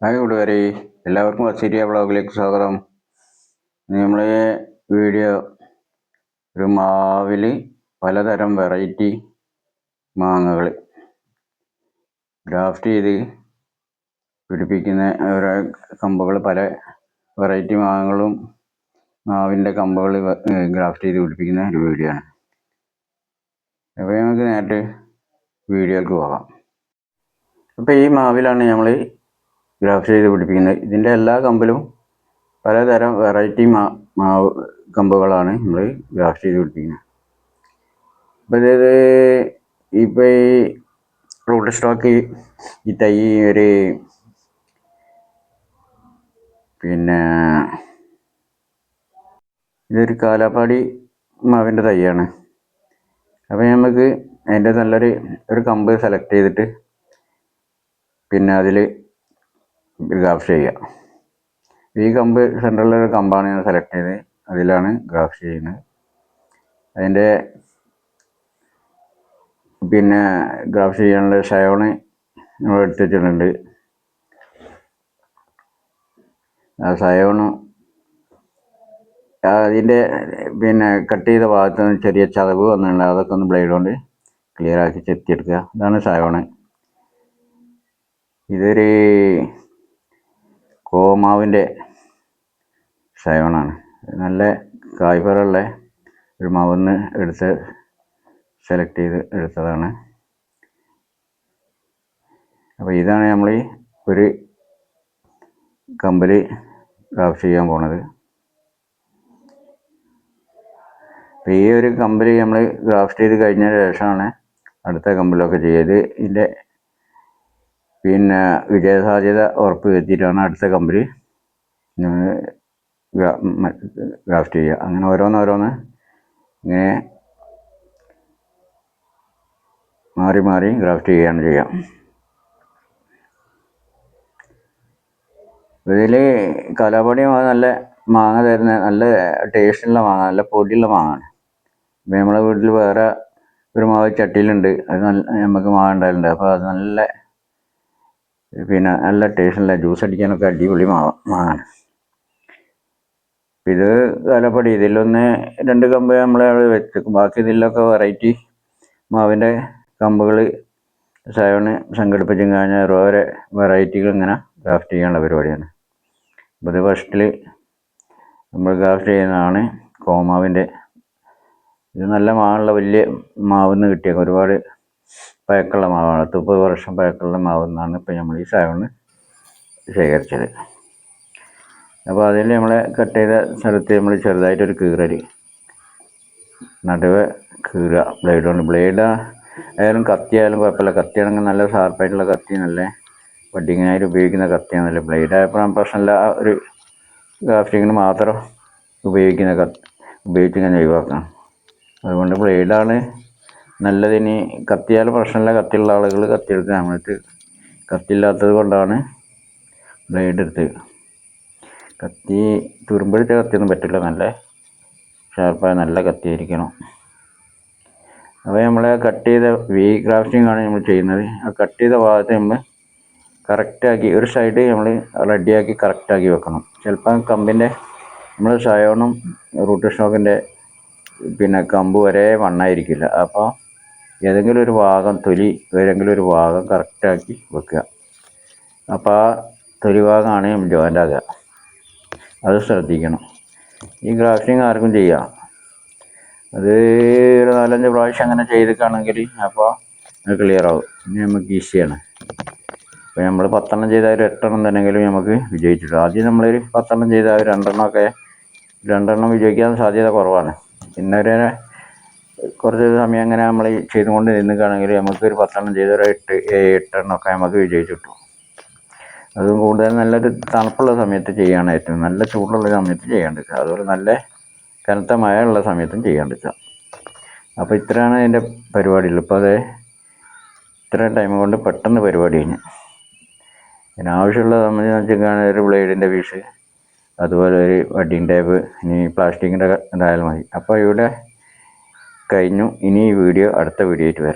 Hi കൂട്ടുകാരെ, എല്ലാവർക്കും അസീരിയ വ്ളോഗിലേക്ക് സ്വാഗതം. നമ്മൾ വീഡിയോ ഒരു മാവിൽ പലതരം വെറൈറ്റി മാങ്ങകൾ ഗ്രാഫ്റ്റ് ചെയ്ത് പിടിപ്പിക്കുന്ന ഓരോ കമ്പുകൾ, പല വെറൈറ്റി മാങ്ങകളും മാവിൻ്റെ കമ്പുകൾ ഗ്രാഫ്റ്റ് ചെയ്ത് പിടിപ്പിക്കുന്ന ഒരു വീഡിയോ ആണ്. അപ്പോൾ നമുക്ക് നേരിട്ട് വീഡിയോയിലേക്ക് പോകാം. അപ്പോൾ ഈ മാവിലാണ് നമ്മൾ ഗ്രാഫ്റ്റ് ചെയ്ത് പിടിപ്പിക്കുന്നത്. ഇതിൻ്റെ എല്ലാ കമ്പിലും പലതരം വെറൈറ്റി മാവ് കമ്പുകളാണ് നമ്മൾ ഗ്രാഫ്റ്റ് ചെയ്ത് പിടിപ്പിക്കുന്നത്. അപ്പോൾ ഇത് ഇപ്പോൾ ഈ റൂട്ട് സ്റ്റോക്ക് ഈ തൈ ഒരു ഇതൊരു കാലാപ്പാടി മാവിൻ്റെ തൈയാണ്. അപ്പോൾ നമുക്ക് അതിൻ്റെ നല്ലൊരു കമ്പ് സെലക്ട് ചെയ്തിട്ട് അതിൽ ഗ്രാഫ്റ്റ് ചെയ്യുക. ഈ കമ്പ് സെൻട്രലിലൊരു കമ്പാണ് ഞാൻ സെലക്ട് ചെയ്ത് അതിലാണ് ഗ്രാഫ്റ്റ് ചെയ്യുന്നത്. അതിൻ്റെ ഗ്രാഫ്റ്റ് ചെയ്യാനുള്ള ഷയോണ് നമ്മൾ എടുത്ത് വെച്ചിട്ടുണ്ട്. ആ ഷയോണ് അതിൻ്റെ കട്ട് ചെയ്ത ഭാഗത്ത് നിന്ന് ചെറിയ ചതവ് വന്നിട്ടുണ്ട്. അതൊക്കെ ഒന്ന് ബ്ലേഡ് കൊണ്ട് ക്ലിയർ ആക്കി ചെത്തിയെടുക്കുക. ഇതാണ് ഷയോണ്. ഇതൊരു കോമാവിൻ്റെ ഷയോണാണ്. നല്ല കായ്ഫലമുള്ള ഒരു മാവിന്ന് എടുത്ത് സെലക്ട് ചെയ്ത് എടുത്തതാണ്. അപ്പോൾ ഇതാണ് നമ്മൾ ഒരു കമ്പിൽ ഗ്രാഫ്റ്റ് ചെയ്യാൻ പോണത്. അപ്പോൾ ഈ ഒരു കമ്പിൽ നമ്മൾ ഗ്രാഫ്റ്റ് ചെയ്ത് കഴിഞ്ഞ ശേഷമാണ് അടുത്ത കമ്പിലൊക്കെ ചെയ്ത് ഇതിൻ്റെ വിജയസാധ്യത ഉറപ്പ് വരുത്തിയിട്ടാണ് അടുത്ത കമ്പിൽ ഗ്രാഫ്റ്റ് ചെയ്യുക. അങ്ങനെ ഓരോന്നോരോന്ന് ഇങ്ങനെ മാറി മാറി ഗ്രാഫ്റ്റ് ചെയ്യുകയാണ് ചെയ്യുക. ഇതിൽ കാലാപ്പാടി നല്ല മാങ്ങ തരുന്ന നല്ല ടേസ്റ്റുള്ള മാങ്ങ, നല്ല പൊടിയുള്ള മാങ്ങയാണ്. ഇപ്പം നമ്മളെ വീട്ടിൽ വേറെ ഒരു മാവ് ചട്ടിയിലുണ്ട്, അത് നമുക്ക് മാങ്ങ ഉണ്ടായിട്ടുണ്ട്. അപ്പോൾ അത് നല്ല ടേസ്റ്റുള്ള ജ്യൂസ് അടിക്കാനൊക്കെ അടിപൊളി മാങ്ങാണ്. ഇത് കാലാപ്പാടി. ഇതിലൊന്ന് രണ്ട് കമ്പ് നമ്മൾ വെച്ചേക്കും. ബാക്കി ഇതിലൊക്കെ വെറൈറ്റി മാവിൻ്റെ കമ്പുകൾ ഷയോണ് സംഘടിപ്പിച്ചും കഴിഞ്ഞാൽ ഓരോ വെറൈറ്റികൾ ഇങ്ങനെ ഗ്രാഫ്റ്റ് ചെയ്യാനുള്ള പരിപാടിയാണ്. അപ്പോൾ ഇത് ഫസ്റ്റിൽ നമ്മൾ ഗ്രാഫ്റ്റ് ചെയ്യുന്നതാണ് കോമാവിൻ്റെ. ഇത് നല്ല മാവുള്ള വലിയ മാവിന്ന് കിട്ടിയ ഒരുപാട് പഴക്കമുള്ള മാവാണ്. 30 വർഷം പഴക്കമുള്ള മാവെന്നാണ് ഇപ്പോൾ നമ്മൾ ഈ ഷയോണ് ശേഖരിച്ചത്. അപ്പോൾ അതിൽ നമ്മൾ കട്ട് ചെയ്ത സ്ഥലത്ത് നമ്മൾ ചെറുതായിട്ടൊരു കീറൽ നടുവെ കീറുക ബ്ലേഡ് കൊണ്ട്. ബ്ലേഡ് ആയാലും കത്തി ആയാലും കുഴപ്പമില്ല. കത്തിയാണെങ്കിൽ നല്ല ഷാർപ്പായിട്ടുള്ള കത്തി, നല്ല വഡിങ്ങിനായിട്ട് ഉപയോഗിക്കുന്ന കത്തിയാണല്ലോ. ബ്ലേഡ് ആയപ്പോൾ പ്രശ്നമില്ല. ഒരു ഗ്രാഫ്റ്റിങ്ങിന് മാത്രം ഉപയോഗിച്ചിങ്ങനെ ഒഴിവാക്കണം. അതുകൊണ്ട് ബ്ലേഡാണ് നല്ലത്. ഇനി കത്തിയാലും പ്രശ്നമില്ല. കത്തിയുള്ള ആളുകൾ കത്തിയെടുക്കുക. നമ്മൾക്ക് കത്തിയില്ലാത്തത് കൊണ്ടാണ് ബ്ലേഡ് എടുത്ത്. കത്തി തുരുമ്പെടുത്ത കത്തിയൊന്നും പറ്റില്ല. നല്ല ഷാർപ്പായ നല്ല കത്തിയായിരിക്കണം. അപ്പോൾ നമ്മൾ കട്ട് ചെയ്ത ഗ്രാഫ്റ്റിംഗ് ആണ് നമ്മൾ ചെയ്യുന്നത്. ആ കട്ട് ചെയ്ത ഭാഗത്ത് നമ്മൾ കറക്റ്റാക്കി ഒരു സൈഡ് നമ്മൾ റെഡിയാക്കി കറക്റ്റാക്കി വെക്കണം. ചിലപ്പോൾ കമ്പിൻ്റെ നമ്മൾ ഷയോണും റൂട്ട് സ്റ്റോക്കിൻ്റെ കമ്പ് ഒരേ വണ്ണായിരിക്കില്ല. അപ്പോൾ ഏതെങ്കിലും ഒരു ഭാഗം ഏതെങ്കിലും ഒരു ഭാഗം കറക്റ്റാക്കി വെക്കുക. അപ്പോൾ ആ തൊലി ഭാഗമാണ് നമ്മൾ ജോയിൻ്റ് ആകുക. അത് ശ്രദ്ധിക്കണം. ഈ ഗ്രാഫ്റ്റിംഗ് ആർക്കും ചെയ്യാം. അത് ഒരു 4-5 പ്രാവശ്യം അങ്ങനെ ചെയ്തിട്ടാണെങ്കിൽ അപ്പോൾ അത് ക്ലിയർ ആവും. ഇനി നമുക്ക് ഈസിയാണ്. അപ്പോൾ നമ്മൾ 10 ചെയ്താൽ ഒരു 8 തന്നെങ്കിലും നമുക്ക് വിജയിച്ചിട്ടു. ആദ്യം നമ്മളൊരു 10 ചെയ്താൽ 2 വിജയിക്കാൻ സാധ്യത കുറവാണ്. പിന്നെ കുറച്ച് സമയം അങ്ങനെ നമ്മൾ ചെയ്തുകൊണ്ട് നിൽക്കുകയാണെങ്കിൽ നമുക്കൊരു 10 ചെയ്ത ഒരു 8 നമുക്ക് വിജയിച്ചിട്ടു. അതും കൂടുതൽ നല്ലൊരു തണുപ്പുള്ള സമയത്ത് ചെയ്യാണ് ഏറ്റവും നല്ല. ചൂടുള്ള സമയത്ത് ചെയ്യാണ്ടിരിക്കുക. അതുപോലെ നല്ല കനത്ത മഴ ഉള്ള സമയത്തും ചെയ്യാണ്ടിരിക്കുക. അപ്പോൾ ഇത്രയാണ് അതിൻ്റെ പരിപാടികൾ. ഇപ്പോൾ ഇത്രയും ടൈം കൊണ്ട് പെട്ടെന്ന് പരിപാടി കഴിഞ്ഞു. ഇതിനാവശ്യമുള്ള സംബന്ധിച്ചാൽ ഒരു ബ്ലേഡിൻ്റെ പീസ്, അതുപോലെ ഒരു വഡിങ് ടേപ്പ്, ഇനി പ്ലാസ്റ്റിക്കിൻ്റെ ഇതായാലും മതി. അപ്പോൾ ഇവിടെ കഴിഞ്ഞു. ഇനി ഈ വീഡിയോ അടുത്ത വീഡിയോ ആയിട്ട് വരാം.